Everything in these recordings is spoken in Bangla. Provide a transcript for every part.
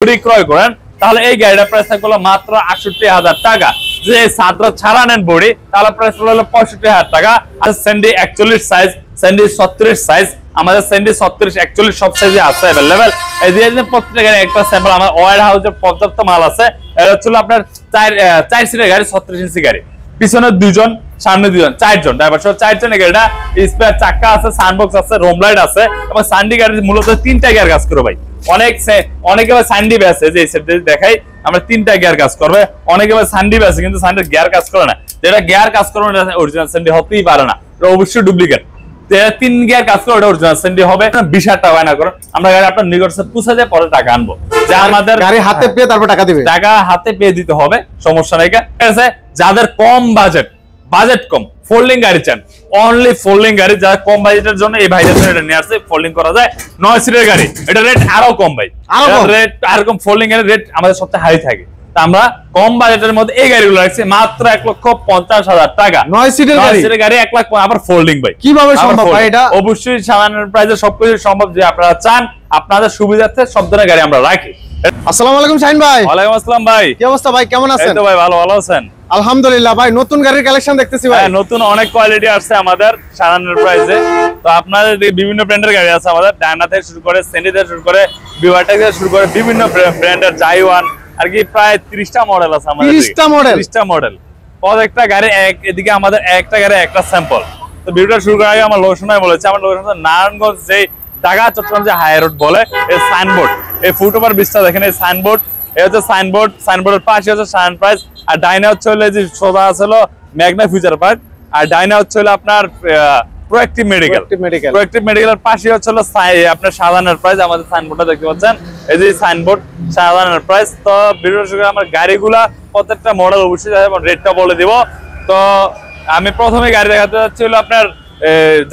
ক্রয় করেন তাহলে এই গাড়িটার প্রাইস থাকবে মাত্র ৬৮,০০০ টাকা। যে ছাত্র ছাড়া নেন বডি তাহলে প্রাইস হলো ৬৫,০০০ টাকা। আর স্যান্ডি ৪১ সাইজ, স্যান্ডি ৩৬ সাইজ, আমাদের স্যান্ডি ৩৬ ৪১ সব সাইজে আছে अवेलेबल। এই যে প্রত্যেকটা গাড়ি একটা স্যাম্পল আমার ওয়ার হাউসের পর্যাপ্ত মাল আছে। এটা হচ্ছে আপনার ৪ সিটের গাড়ি, ৩৬ ইঞ্চি গাড়ি, পিছনে দুজন সামনে দুজন, চারজন ড্রাইভার সহ ৪ জন। গাড়িটা স্পেয়ার চাকা আছে, সানবক্স আছে, রোম লাইট আছে এবং সানডি গাড়ি মূলত ৩টা গিয়ার কাজ করে ভাই। অনেকে সানডি আছে যে দেখাই আমরা 3টা গিয়ার কাজ করবে, অনেকে সানডি আছে কিন্তু সানডির গিয়ার কাজ করে না। যেটা গিয়ার কাজ করে না অরিজিনাল সানডি হতেই পারে না, এটা অবশ্যই ডুপ্লিকেট। 3 গিয়ার কাজ করে ওটা অরিজিনাল সানডি হবে। ২০,০০০ টাকা না করুন, আমরা গাড়ি আপনার নিকটে পৌঁছে যায় পরে টাকা আনবো। যে আমাদের গাড়ি হাতে পেয়ে তারপর টাকা দিবে, টাকা হাতে পেয়ে দিতে হবে, সমস্যা নাই। ঠিক আছে, যাদের কম বাজেট কম ফোল্ডিং গাড়ি চান, অনলি ফোল্ডিং গাড়ি, যারা কম বাজেটের জন্য এই ভাইদের এটা নিয়ে আসছে। ফোল্ডিং করা যায় ৯ সিটের গাড়ি, এটা রেট আরো কম ভাই, রেট এরকম ফোল্ডিং এর রেট আমাদের সবচেয়ে হাই থাকে। তা আমরা কম বাজেটের মধ্যে এই গাড়িগুলো রাখছি মাত্র ১,৫০,০০০ টাকা। ৯ সিটের গাড়ি ১ লাখ, আবার ফোল্ডিং ভাই কিভাবে সম্ভব ভাই? এটা অবশ্যই সামান্য প্রাইসে সবকিছু সম্ভব। যে আপনারা চান আপনাদের সুবিধার্থে সব ধরনের গাড়ি আমরা রাখি। আসসালামু আলাইকুম শাহিন ভাই। ওয়ালাইকুম আসসালাম ভাই, কি অবস্থা ভাই, কেমন আছেন? এই তো ভাই ভালো আছেন? আলহামদুলিল্লাহ ভাই। নতুন গাড়ির কালেকশন দেখতেছি ভাই। হ্যাঁ, নতুন অনেক কোয়ালিটি আসছে আমাদের সাধারণ প্রাইসে। তো আপনাদের বিভিন্ন ব্র্যান্ডের গাড়ি আছে আমাদের, ডায়না থেকে শুরু করে, সেন্ডি থেকে শুরু করে, বিওয়াটেক থেকে শুরু করে বিভিন্ন ব্র্যান্ডের জাইওয়ান আর কি প্রায় 30টা মডেল আছে আমাদের। 30টা মডেল প্রত্যেকটা গাড়ি এদিকে আমাদের একটা গাড়ি একটা স্যাম্পল। তো ভিডিওটা শুরু করার আগে আমার লোকেশনে বলেছে, আমার লোকেশন নারায়ণগঞ্জ, যে ঢাকা চট্টগ্রাম যে হাই রোড বলে, এই সাইনবোর্ড, এই ফুটওভার ব্রিজটা দেখেন, এই সাইনবোর্ড, এই হচ্ছে সাইনবোর্ড, সাইনবোর্ডের পাশে হচ্ছে শাহান প্রাইস। আর ডাইনা হচ্ছে হলো যে সোজা আছে হলো মেঘনা ফিউচার পার্ক, আর ডাইনা হচ্ছে হলো আপনার প্রোঅ্যাক্টিভ মেডিকেলের পাশে হচ্ছে হলো আপনার সাধারণ প্রাইস। আমাদের সাইনবোর্ডটা দেখতে পাচ্ছেন, এই যে সাইনবোর্ড সাধারণ প্রাইস। তো ভিডিওর সঙ্গে আমার গাড়িগুলা প্রত্যেকটা মডেল অবশ্যই রেটটা বলে দিব। তো আমি প্রথমে গাড়ি দেখাতে যাচ্ছি হলো আপনার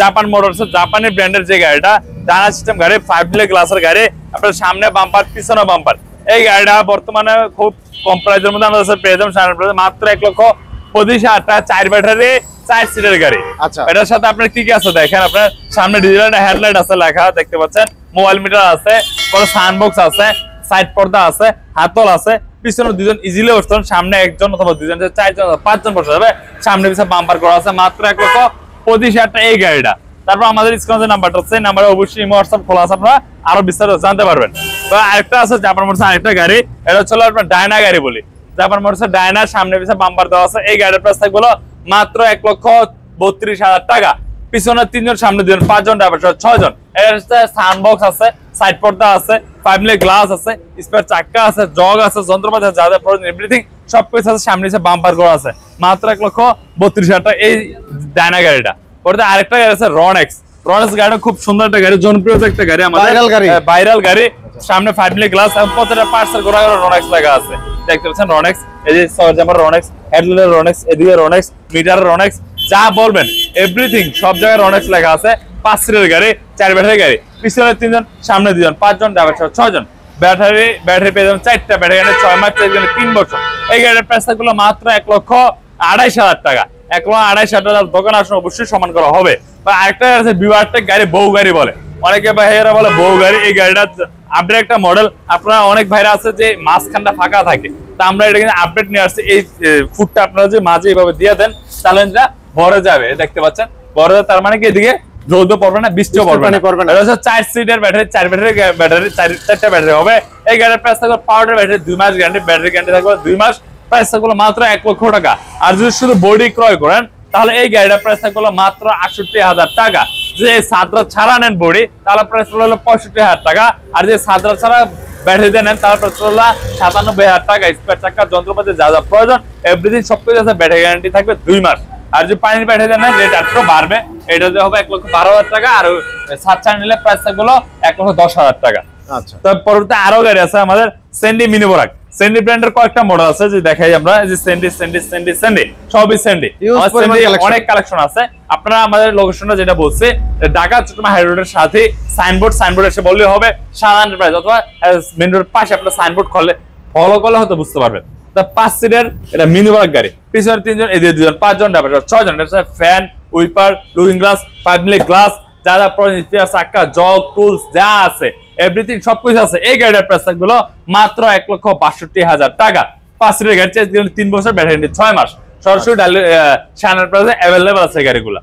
জাপান মোটরস, জাপানি ব্র্যান্ডের যে গাড়িটা, ডানা সিস্টেম গাড়ি, 5 মিলি গ্লাসের গাড়ি, আপনার সামনে বাম্পার পিছনে বাম্পার। এই গাড়িটা বর্তমানে খুব কম প্রাইসের মধ্যে আমাদের পেয়ে যাবেন মাত্র ১,২৫,০০০ টাকা। 4 ব্যাটারি 4 সিটের গাড়ি। আচ্ছা, এটার সাথে আপনার কি কি আছে দেখেন, আপনার সামনে ডিজিটাল হেডলাইট আছে, লেখা দেখতে পাচ্ছেন, মোবাইল মিটার আছে, পরে সাউন্ডবক্স আছে, সাইড পর্দা আছে, হাতল আছে, পিছনে দুজন ইজিলি বসতে পারেন, সামনে একজন অথবা দুজন, 4 জন 5 জন বসে যাবে। সামনে পিছনে বাম্পার করা আছে, মাত্র ১,২৫,০০০ টাকা এই গাড়িটা। তারপর আমাদের স্ক্রিনে নাম্বারটা আছে, নাম্বারে অবশ্যই ইমো হোয়াটসঅ্যাপ খোলা আছে, আপনারা আরো বিস্তারিত জানতে পারবেন। তো আরেকটা আছে জাপান মোটরস, আরেকটা গাড়ি, এটা হচ্ছে আপনার ডায়না গাড়ি বলি, জাপান মোটরসের ডায়না, সামনে পিছনে বাম্পার দেওয়া আছে। এই গাড়ির প্রাইস থাকবে মাত্র ১,৩২,০০০ টাকা। পিছনে 3 জন, সামনে 2 জন, 5 জন ড্রাইভার সহ 6 জন। এর সাউন্ডবক্স আছে, সাইড পর্দা আছে, 5 মিলি গ্লাস আছে, স্পেয়ার চাকা আছে, জগ আছে, যন্ত্রপাতি আছে, যাদের প্রয়োজন এভরিথিং সবকিছু আছে। সামনে বাম্পার করা আছে, মাত্র ১,৩২,০০০ টাকা এই ডায়না গাড়িটা। ওটাতে আরেকটা গাড়ি আছে রনেক্স গাড়ি, খুব সুন্দর একটা গাড়ি, জনপ্রিয় একটা গাড়ি আমাদের, ভাইরাল গাড়ি। সামনে 5 মিলি গ্লাস এবং প্রত্যেকটা পার্টসের গোড়া রনেক্স লেখা আছে, দেখতে পাচ্ছেন রনেক্স। এই যে সরঞ্জামের রনেক্স, হেডলাইটের রনেক্স, এদিকে রনেক্স, মিটারের রনেক্স, যা বলবেন এভরিথিং সব জায়গায় রনেক্স লেখা আছে। 5 সিটের গাড়ি, 4 ব্যাটারি গাড়ি, পিছনে 3 জন, সামনে 2 জন, 5 জন ড্রাইভার সহ 6 জন। ব্যাটারি পেয়ে যাবেন 4টা ব্যাটারি, 6 মাস 3 বছর। এই গাড়ির প্রাইস থাকলো মাত্র ১,২৮,০০০ টাকা। ১,২৮,০০০ টাকা দোকান আসলে অবশ্যই সমান করা হবে। আরেকটা আছে বিওয়াটেক গাড়ি, বউ গাড়ি বলে, অনেকে ভাইয়েরা বলে বউ গাড়ি। এই গাড়িটা আপডেট একটা মডেল। আপনারা অনেক ভাইরা আছে যে মাঝখানটা ফাঁকা থাকে, তা আমরা এটা কিন্তু আপডেট নিয়ে আসছি। এই ফুটটা আপনারা যে মাঝে এইভাবে দিয়ে দেন তাহলে এটা ভরে যাবে, দেখতে পাচ্ছেন ভরে যাবে। তার মানে কি এদিকে রোদ পড়বে না, বৃষ্টিও পড়বে না। এটা হচ্ছে 4 সিটের ব্যাটারি, 4 ব্যাটারি ব্যাটারি, 4টা ব্যাটারি হবে। এই গাড়ির প্রাইস থাকবে পাউডার ব্যাটারি 2 মাস গ্যারান্টি, ব্যাটারি গ্যারান্টি থাকবে 2 মাস। প্রাইস থাকবে মাত্র ১,০০,০০০ টাকা। আর যদি শুধু বডি ক্রয় করেন তাহলে এই গাড়িটার প্রাইস থাকবে মাত্র ৬৮,০০০ টাকা। যে ছাত্র ছাড়া নেন বডি তাহলে প্রাইস হলো ৬৫,০০০ টাকা। আর যে ছাত্র ছাড়া ব্যাটারি দিয়ে নেন তাহলে প্রাইস হলো ৯৭,০০০ টাকা। স্পেয়ার চাকা, যন্ত্রপাতি যা যা প্রয়োজন এভরিথিং সবকিছু আছে, ব্যাটারি গ্যারান্টি থাকবে 2 মাস। আর যদি পানির ব্যাটারি দেন রেট একটু বাড়বে, এটাতে হবে ১,১২,০০০ টাকা। আর 7 চার নিলে প্রাইস থাকবে ১,১০,০০০ টাকা। আচ্ছা, তো পরবর্তীতে আরো গাড়ি আছে আমাদের, সেন্ডি মিনি বোরাক। সেন্ডি ব্র্যান্ডের কয়েকটা মডেল আছে, যে দেখাই আমরা, যে সেন্ডি সবই সেন্ডি, অনেক কালেকশন আছে। আপনারা আমাদের লোকেশনটা যেটা বলছে ঢাকা চট্টগ্রাম হাই রোডের সাথে সাইনবোর্ড এসে বললে হবে সাধারণ প্রাইস, অথবা মেইন রোডের পাশে আপনার সাইনবোর্ড ফলো করলে হয়তো বুঝতে পারবেন। 5 সিটের এটা মিনি বোরাক গাড়ি, পিছনে 3 জন, এদিকে 2 জন, 5 জন ড্রাইভার 6 জন। Fan, wiper, looking glass, 5 milli glass, যা যা প্রয়োজন চাকা জগ টুলস যা আছে এভরিথিং সবকিছু আছে। এই গাড়িটার প্রাইস থাকবে মাত্র 1,62,000 টাকা। 5 সিটের গাড়ি 3 বছর ব্যাটারি 6 মাস সরাসরি শানের প্রাইসে অ্যাভেলেবল আছে গাড়িগুলো।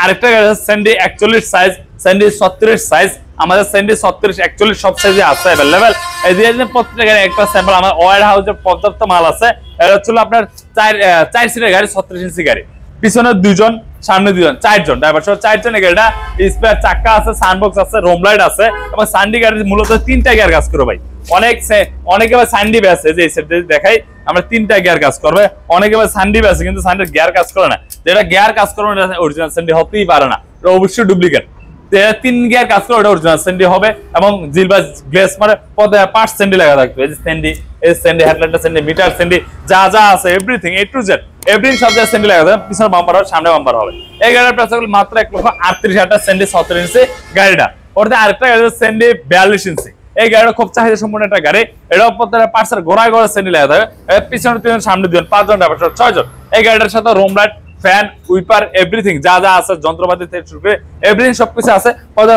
আরেকটা গাড়ি আছে স্যান্ডি 41 সাইজ, স্যান্ডি 36 সাইজ, আমাদের স্যান্ডি 36 41 সব সাইজে আছে অ্যাভেলেবল। এই যে প্রত্যেকটা গাড়ি একটা স্যাম্পল আমার ওয়ার হাউসের পর্যাপ্ত মাল আছে। এটা হচ্ছে আপনার 4 সিটের গাড়ি 36 ইঞ্চি গাড়ি, পিছনে 2 জন সামনে 2 জন 4 জন ড্রাইভার সহ 4 জন। গাড়িটা স্পেয়ার চাকা আছে, সানবক্স আছে, রোম লাইট আছে এবং স্যান্ডি গাড়ি মূলত 3টা গিয়ার কাজ করে ভাই। অনেকে আবার স্যান্ডি আছে যে দেখাই আমরা 3টা গিয়ার কাজ করবে, অনেকে আবার স্যান্ডি আছে কিন্তু স্যান্ডির গিয়ার কাজ করে না। যেটা গিয়ার কাজ করবে এটা অরিজিনাল স্যান্ডি হতেই পারে না, এটা অবশ্যই ডুপ্লিকেট। 3 গিয়ার কাজ করে ওটা অরিজিনাল স্যান্ডি হবে এবং জিলবা গ্লেস মানে 5 স্যান্ডি লাগা থাকবে। এই যে স্যান্ডি, এই স্যান্ডি হেডলাইট স্যান্ডি, মিটার স্যান্ডি যা যা আছে everything A to Z everything সব জায়গায় স্যান্ডি লাগা থাকবে। পিছনে বাম্পার হবে, সামনে বাম্পার হবে। এই গাড়ির প্রাইস হলো মাত্র 1,38,000 স্যান্ডি 36 ইঞ্চি গাড়িটা। ওটাতে আরেকটা গাড়ি স্যান্ডি 42 ইঞ্চি। এই গাড়িটা খুব চাহিদা সম্পূর্ণ একটা গাড়ি। এটাও প্রত্যেকটা পার্টসের গোড়ায় গোড়া স্যান্ডি লাগা থাকবে। পিছনে 3 জন সামনে 2 জন 5 জন ড্রাইভার 6 জন। এই গাড়িটার সাথে room light fan wiper everything যা যা আছে যন্ত্রপাতি থেকে শুরু করে এভরিথিং সবকিছু আছে।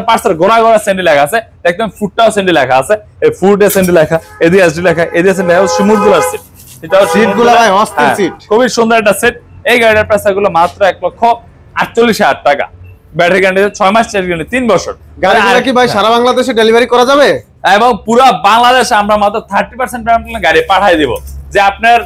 পার্সেল গোড়া গোড়া স্যান্ডি লেখা আছে, একদম ফুটটাও স্যান্ডি লেখা আছে। এই ফুট এ স্যান্ডি লেখা, এদিকে এসডি লেখা, এদিকে স্যান্ডি লেখা, শিমুলগুলার সিট। এটাও সিটগুলো ভাই অস্থির সিট, খুবই সুন্দর একটা সেট। এই গাড়ির প্রাইস গুলো মাত্র 1,48,000 টাকা। ব্যাটারি গ্যারান্টি 6 মাস, চার্জ গ্যারান্টি 3 বছর। গাড়িগুলো কি ভাই সারা বাংলাদেশে ডেলিভারি করা যাবে? এবং পুরো বাংলাদেশে আমরা মাত্র 30% পেমেন্ট গাড়ি পাঠিয়ে দিব। যে আপনার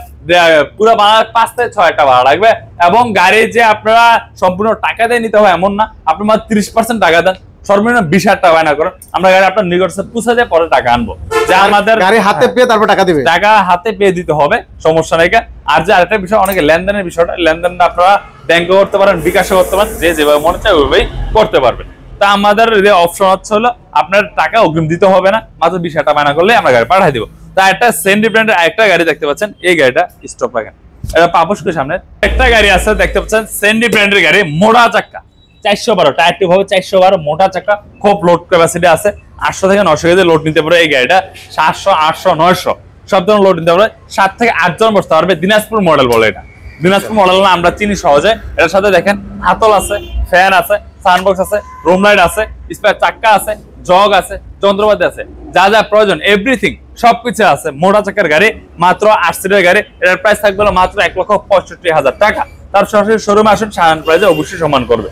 পুরো বাংলাদেশ 5 থেকে 6টা ভাড়া লাগবে এবং গাড়ি যে আপনারা সম্পূর্ণ টাকা দিয়ে নিতে হয় এমন না, আপনি মাত্র 30% টাকা দেন, সর্বনিম্ন 20,000 টাকা বায়না করেন, আমরা গাড়ি আপনার নিকটে পৌঁছে দিয়ে পরে টাকা আনবো। যে আমাদের গাড়ি হাতে পেয়ে তারপর টাকা দিবে, টাকা হাতে পেয়ে দিতে হবে, সমস্যা নাই। আর যে আরেকটা বিষয় অনেকে লেনদেনের বিষয়টা, লেনদেনটা আপনারা ব্যাংকে করতে পারেন, বিকাশে করতে পারেন, যে যেভাবে মনে চায় ওইভাবেই করতে পারবেন। তা আমাদের যে অপশন হচ্ছে হলো আপনার টাকা অগ্রিম দিতে হবে না, মাত্র 20,000 টাকা বায়না করলে আমরা গাড়ি পাঠিয়ে দিব। তা একটা স্যান্ডি ব্র্যান্ডের একটা গাড়ি দেখতে পাচ্ছেন, এই গাড়িটা স্টপ রাখেন, এটা পাপোশকের সামনে একটা গাড়ি আছে দেখতে পাচ্ছেন, স্যান্ডি ব্র্যান্ডের গাড়ি, মোটা চাকা 412 টায়ার টিউব হবে 412, মোটা চাকা, খুব লোড ক্যাপাসিটি আছে, 800 থেকে 900 কেজি লোড নিতে পারে। এই গাড়িটা 700 800 900 সব ধরনের লোড নিতে পারে, 7 থেকে 8 জন বসতে পারবে। দিনাজপুর মডেল বলে এটা, দিনাজপুর মডেল না আমরা চিনি সহজে। এটার সাথে দেখেন হাতল আছে, ফ্যান আছে, সানবক্স আছে, রুম লাইট আছে, স্পেয়ার চাকা আছে, জগ আছে, যন্ত্রপাতি আছে, যা যা প্রয়োজন এভরিথিং সবকিছু আছে। মোটা চাকার গাড়ি, মাত্র 8 সিটের গাড়ি। এটার প্রাইস থাকবে মাত্র 1,65,000 টাকা। তার সরাসরি শোরুমে আসুন, সাধারণ প্রাইসে অবশ্যই সম্মান করবে।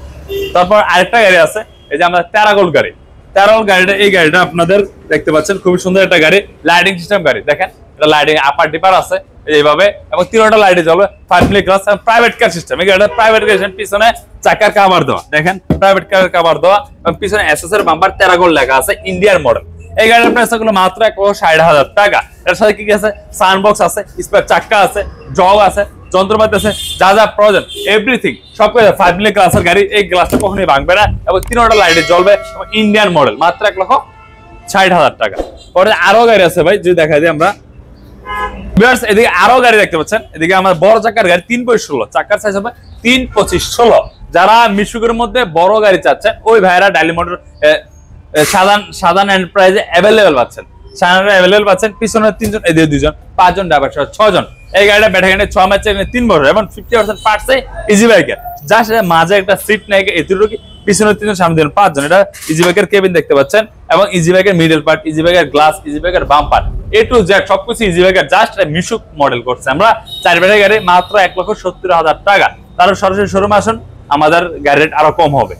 তারপর আরেকটা গাড়ি আছে, এই যে আমরা তেরাগোল গাড়ি, তেরাগোল গাড়িটা, এই গাড়িটা আপনাদের দেখতে পাচ্ছেন খুবই সুন্দর একটা গাড়ি, লাইটিং সিস্টেম গাড়ি। দেখেন এটা লাইটিং আপার ডিপার আছে এইভাবে এবং 3টা লাইটে জ্বলবে, 5 minute glass, private car system. এই গাড়িটা প্রাইভেট কার সিস্টেম, পিছনে চাকার কভার দেওয়া, দেখেন প্রাইভেট কার কভার দেওয়া এবং পিছনে এসএস এর বাম্পার তেরাগোল লেখা আছে, ইন্ডিয়ান মডেল। এই গাড়ির প্রাইস হলো মাত্র 1,60,000 টাকা। এর সাথে কি কি আছে, সানবক্স আছে, স্পেয়ার চাকা আছে, জগ আছে, যন্ত্রপাতি আছে, যা যা প্রয়োজন এভরিথিং সবকিছু। 5 মিনিট গ্লাসের গাড়ি, এই গ্লাসটা কখনোই ভাঙবে না এবং 3টা লাইটে জ্বলবে এবং ইন্ডিয়ান মডেল, মাত্র 1,60,000 টাকা। পরে আরো গাড়ি আছে ভাই, যদি দেখা যায় আমরা এদিকে আরো গাড়ি দেখতে পাচ্ছেন, এদিকে আমার বড় চাকার গাড়ি 3.16, চাকার সাইজ হবে 3.25-16। যারা মিশুকের মধ্যে বড় গাড়ি চাচ্ছেন ওই ভাইরা ডাইলি মোটর সাধারণ এন্টারপ্রাইজে অ্যাভেলেবেল পাচ্ছেন, সাধারণ অ্যাভেলেবেল পাচ্ছেন। পিছনে 3 জন, এদিকে 2 জন, 5 জন ড্রাইভার সহ 6 জন। এই গাড়িটা ব্যাটারি গ্যারান্টি 6 মাস, 3 বছর এবং 50% পার্টসে ইজি বাইকের, জাস্ট মাঝে একটা সিট নেই এতটুকু, পিছনে 3 জন, সামনে 2 জন, 5 জন। এটা ইজি বাইকের কেবিন দেখতে পাচ্ছেন এবং ইজি বাইকের মিডল পার্ট, ইজি বাইকের গ্লাস, ইজি বাইকের বাম্পার, A to Z সবকিছু ইজি বাইকের, জাস্ট মিশুক মডেল করছে আমরা। 4 ব্যাটারি গাড়ি, মাত্র 1,70,000 টাকা। তার সরাসরি শোরুমে আসুন, আমাদের গাড়ি রেট আরো কম হবে,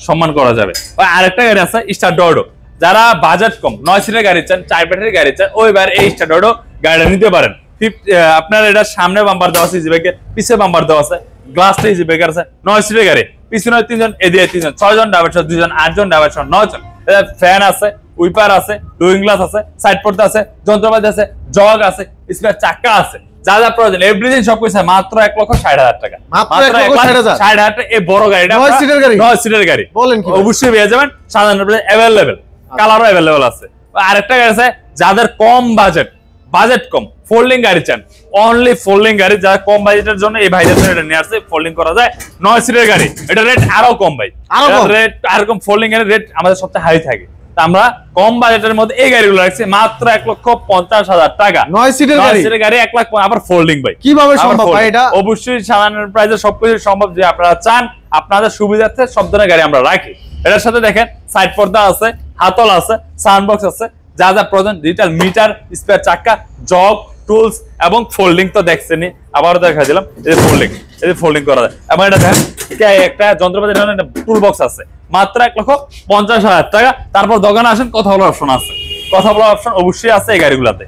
সম্মান করা যাবে। আরেকটা গাড়ি আছে স্টার ডোডো, যারা বাজেট কম 9 সিটের গাড়ি চান, 4 ব্যাটারি গাড়ি চান, ওইবার এই স্টার ডোডো গাড়িটা নিতে পারেন। আপনার এটা সামনে বাম্পার দেওয়া আছে ইজি বাইকের, পিছে বাম্পার দেওয়া আছে, গ্লাসটা ইজি বাইকের আছে, 9 সিটের গাড়ি, পিছনে 3 জন, এদিকে 3 জন, 6 জন ড্রাইভার সহ 2 জন, 8 জন ড্রাইভার সহ 9 জন। ফ্যান আছে, উইপার আছে, লুইং গ্লাস আছে, সাইড পর্দা আছে, যন্ত্রপাতি আছে, জগ আছে, স্পেয়ার চাকা আছে, যা যা প্রয়োজন এভরিথিং সবকিছু মাত্র 1,60,000 টাকা। মাত্র 1,60,000 টাকা। এই বড় গাড়িটা 9 সিটের গাড়ি, 9 সিটের গাড়ি বলেন কি, অবশ্যই পেয়ে যাবেন, সাধারণ অ্যাভেলেবেল, কালারও অ্যাভেলেবেল আছে। আরেকটা গাড়ি আছে যাদের কম বাজেট কম, ফোল্ডিং গাড়ি চান, অনলি ফোল্ডিং গাড়ি, যারা কম বাজেটের জন্য এই ভাইদের জন্য এটা নিয়ে আসছে, ফোল্ডিং করা যায়, 9 সিটের গাড়ি। এটা রেট আরো কম ভাই, রেট আর কম, ফোল্ডিং এর রেট আমাদের সবচেয়ে হাই থাকে। আমরা কম বাজেটের মধ্যে এই গাড়িগুলো রাখছি মাত্র 1,50,000 টাকা। 9 সিটের গাড়ি 1 লাখ, আবার ফোল্ডিং ভাই। কিভাবে সম্ভব ভাই এটা? অবশ্যই সাধারণ প্রাইসে সবকিছু সম্ভব, যে আপনারা চান আপনাদের সুবিধার্থে সব ধরনের গাড়ি আমরা রাখি। এটার সাথে দেখেন সাইড পর্দা আছে, হাতল আছে, সাউন্ড আছে, যা যা প্রয়োজন, ডিজিটাল মিটার, স্পেয়ার চাকা, জগ, টুলস এবং ফোল্ডিং তো দেখছেনই, আবারও দেখা দিলাম এই ফোল্ডিং করা যায়। এবং এটা দেখেন একটা যন্ত্রপাতি টুল বক্স আছে মাত্র 1,50,000 টাকা। তারপর দোকানে আসেন, কথা বলার অপশন আছে, কথা বলার অপশন অবশ্যই আছে এই গাড়িগুলোতে।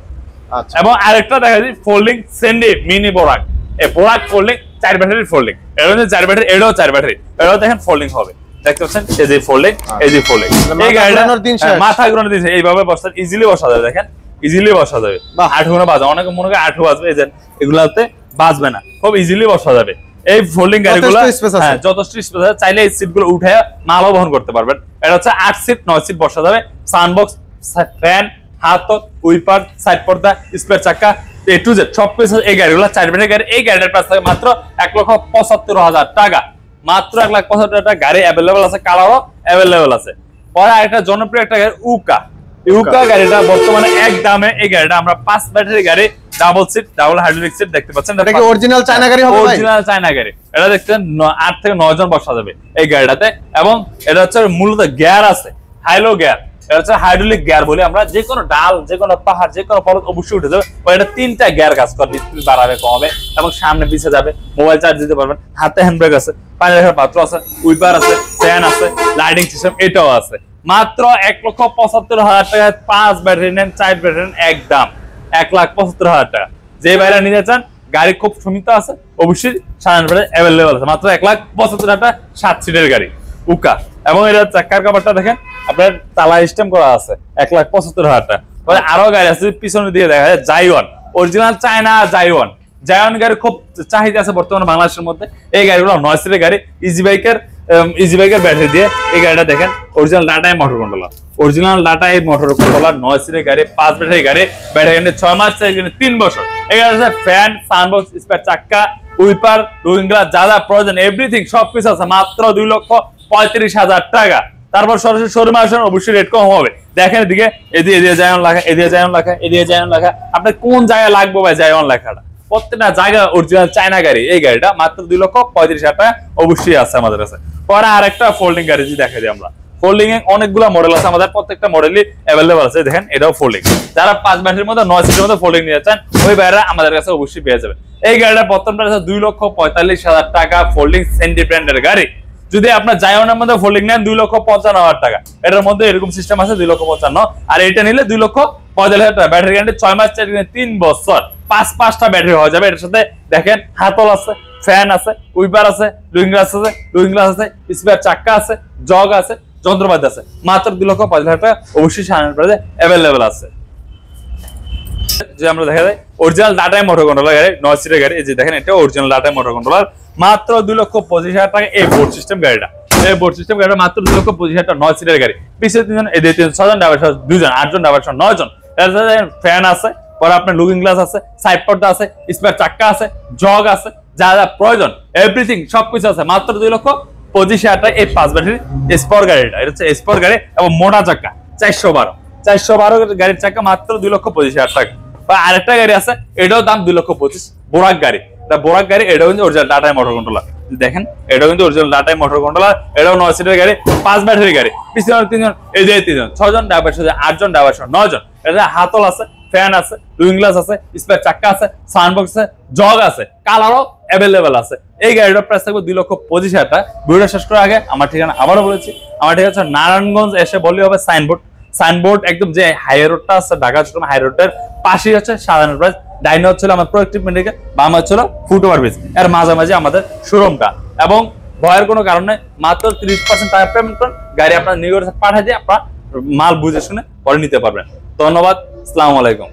এবং আরেকটা দেখা যায় ফোল্ডিং সেন্ডি মিনি বোরাক, এই বোরাক ফোল্ডিং 4 ব্যাটারি ফোল্ডিং, এটা হচ্ছে 4 ব্যাটারি, এটাও 4 ব্যাটারি, এটাও দেখেন ফোল্ডিং হবে, দেখতে পাচ্ছেন এই যে ফোল্ডিং, এই যে ফোল্ডিং। এই গাড়িটা মাথা ঘুরানোর দিন এইভাবে বসতে ইজিলি বসা যাবে, দেখেন ইজিলি বসা যাবে। আঠুনো বাজে, অনেকে মনে করে আঠু বাজবে, এই যে এগুলাতে বাজবে না, খুব ইজিলি বসা যাবে। এই ফোল্ডিং গাড়িগুলো হ্যাঁ যথেষ্ট স্পেস আছে, চাইলে এই সিটগুলো উঠে মালও বহন করতে পারবেন। এটা হচ্ছে 8 সিট 9 সিট বসা যাবে, সাউন্ডবক্স, ফ্যান, হাত, উইপার, সাইড পর্দা, স্পেয়ার চাকা, এ টু জেড সব কিছু এই গাড়িগুলো 4 ব্যাটারি গাড়ি। এই গাড়িটার প্রাইস থাকে মাত্র 1,75,000 টাকা, মাত্র 1,75,000 টাকা। গাড়ি অ্যাভেলেবল আছে, কালারও অ্যাভেলেবল আছে। পরে একটা জনপ্রিয় একটা গাড়ি ইউকা গাড়িটা বর্তমানে এক দামে, এই গাড়িটা আমরা 5 ব্যাটারি গাড়ি, double seat, double hydraulic seat, দেখতে পাচ্ছেন এটা কি অরিজিনাল চায়না গাড়ি হবে ভাই? অরিজিনাল চায়না গাড়ি। এটা দেখছেন 8 থেকে 9 জন বসা যাবে এই গাড়িটাতে। এবং এটা হচ্ছে মূলত গিয়ার আছে, হাইলো গিয়ার, এটা হচ্ছে হাইড্রোলিক গিয়ার বলি আমরা। যে কোনো ডাল, যে কোনো পাহাড়, যে কোনো পর্বত অবশ্যই উঠে যাবে। এটা 3টা গিয়ার কাজ করে, স্পিড বাড়াবে কমাবে এবং সামনে পিছে যাবে, মোবাইল চার্জ দিতে পারবেন, হাতে হ্যান্ডব্রেক আছে, পানি রাখার পাত্র আছে, উইপার আছে, ফ্যান আছে, লাইটিং সিস্টেম এটাও আছে। মাত্র 1,75,000 টাকায় 5 ব্যাটারি নেন, 4 ব্যাটারি নেন, একদম 1,75,000 টাকা। যে বাইরে নিতে চান, গাড়ি খুব সীমিত আছে, অবশ্যই সাধারণ ব্যাটারি অ্যাভেলেবল আছে। মাত্র 1,75,000 টাকা 7 সিটের গাড়ি উকা। এবং এটা চাকার কাভারটা দেখেন আপনার তালা সিস্টেম করা আছে, 1,75,000 টাকা। আরো গাড়ি আছে পিছনের দিকে দেখা যায় জাইওয়ান, অরিজিনাল চায়না জাইওয়ান গাড়ি খুব চাহিদা আছে বর্তমানে বাংলাদেশের মধ্যে। এই গাড়িগুলো 9 সিটের গাড়ি, ইজি বাইকের ব্যাটারি দিয়ে। এই গাড়িটা দেখেন অরিজিনাল ডাটাই মোটর কন্ট্রোলার, 9 সিটের গাড়ি, 5 ব্যাটারি গাড়ি, ব্যাটারি 6 মাস, 3 বছর। এই গাড়িতে ফ্যান, সাউন্ডবক্স, স্পেয়ার চাকা, উইপার, রুইং গ্লাস, যা যা প্রয়োজন এভরিথিং সবকিছু আছে, মাত্র 2,35,000 টাকা। তারপর সরাসরি শোরুমে আসেন, অবশ্যই রেট কম হবে। দেখেন এদিকে, এদিকে জায়ন লেখা, এদিকে জায়ন লেখা, এদিকে জায়ন লেখা। আপনার কোন জায়গায় লাগবে ভাই জায়ন লেখাটা? প্রত্যেকটা জায়গা অরিজিনাল চায়না গাড়ি। এই গাড়িটা মাত্র 2,35,000 টাকা অবশ্যই আছে আমাদের কাছে। পরে আরেকটা ফোল্ডিং গাড়ি দেখাই দিই আমরা। ফোল্ডিং এ অনেকগুলো মডেল আছে আমাদের, প্রত্যেকটা মডেলই অ্যাভেলেবল আছে। দেখেন এটাও ফোল্ডিং, যারা 5 ব্যাটারির মধ্যে 9 সিটের মধ্যে ফোল্ডিং নিতে চান, ওই বাইরে আমাদের কাছে অবশ্যই পেয়ে যাবে। এই গাড়িটা বর্তমান প্রাইস 2,45,000 টাকা, ফোল্ডিং সেন্ডি ব্র্যান্ডের গাড়ি। যদি আপনার জায়নের মধ্যে ফোল্ডিং নেন 2,55,000 টাকা। এটার মধ্যে এরকম সিস্টেম আছে 2,55,000, আর এটা নিলে 2,45,000 টাকা। ব্যাটারি গ্যারান্টি 6 মাস, 3 বছর, 5টা ব্যাটারি হয়ে যাবে। এটার সাথে দেখেন হাতল আছে, ফ্যান আছে, উইপার আছে, লুইং গ্লাস আছে, স্পেয়ার চাকা আছে, জগ আছে, যন্ত্রপাতি আছে। মাত্র 2,45,000 টাকা অবশ্যই সাধারণ প্রাইসে অ্যাভেলেবল আছে। যে আমরা দেখা যায় অরিজিনাল ডাটাই মোটর কন্ট্রোলার গাড়ি, 9 সিটের গাড়ি। এই যে দেখেন এটা অরিজিনাল ডাটাই মোটর কন্ট্রোলার, মাত্র 2,25,000 টাকা। এই বোর্ড সিস্টেম গাড়িটা, এই বোর্ড সিস্টেম গাড়িটা মাত্র 2,25,000 টাকা, 9 সিটের গাড়ি। পিছনে 3 জন, এদিকে 3 জন, 6 জন, ড্রাইভার 2 জন, 8 জন, ড্রাইভার 9 জন। ফ্যান আছে, পরে আপনার লুকিং গ্লাস আছে, সাইড পর্দা আছে, স্পেয়ার চাকা আছে, জগ আছে, যা যা প্রয়োজন এভরিথিং সবকিছু আছে। মাত্র 2,25,000 টাকা এই 5 ব্যাটারি স্পোর্ট গাড়িটা। এটা হচ্ছে স্পোর্ট গাড়ি এবং মোটা চাকা, 412 গাড়ির চাকা, মাত্র 2,25,000 টাকা। বা আরেকটা গাড়ি আছে, এটাও দাম 2,25,000, বোরাক গাড়ি। এটা বোরাক গাড়ি, এটাও কিন্তু অরিজিনাল ডাটাই মোটর কন্ট্রোলার। দেখেন এটাও কিন্তু অরিজিনাল ডাটাই মোটর কন্ট্রোলার, এটাও 9 সিটের গাড়ি, 5 ব্যাটারি গাড়ি। পিছনে 3 জন, এই যে 3 জন, 6 জন, ড্রাইভার 8 জন, ড্রাইভার 9 জন। এটা হাতল আছে, ফ্যান আছে, লুইং গ্লাস আছে, স্পেয়ার চাকা আছে, সাউন্ডবক্স আছে, জগ আছে, কালারও অ্যাভেলেবল আছে। এই গাড়িটার প্রাইস থাকবে 2,25,000 টাকা। ভিডিওটা শেষ করার আগে আমার ঠিকানা আবারও বলেছি, আমার ঠিকানা হচ্ছে নারায়ণগঞ্জ। এসে বললে হবে সাইনবোর্ড একদম যে হাই রোডটা আছে, ঢাকা চট্টগ্রাম হাই রোডের পাশেই হচ্ছে সাধারণ প্রাইস। ডাইনে হচ্ছিল আমার প্রোয়েক্টিভ মেডিকেল, বামে হচ্ছিল ফুটওভার ব্রিজ, এর মাঝামাঝি আমাদের শোরুমটা। এবং ভয়ের কোনো কারণে মাত্র 30% টাকা পেমেন্ট করেন, গাড়ি আপনার নিয়ে পাঠিয়ে দিয়ে আপনার মাল বুঝে শুনে পরে নিতে পারবেন। ধন্যবাদ, আসসালামু আলাইকুম।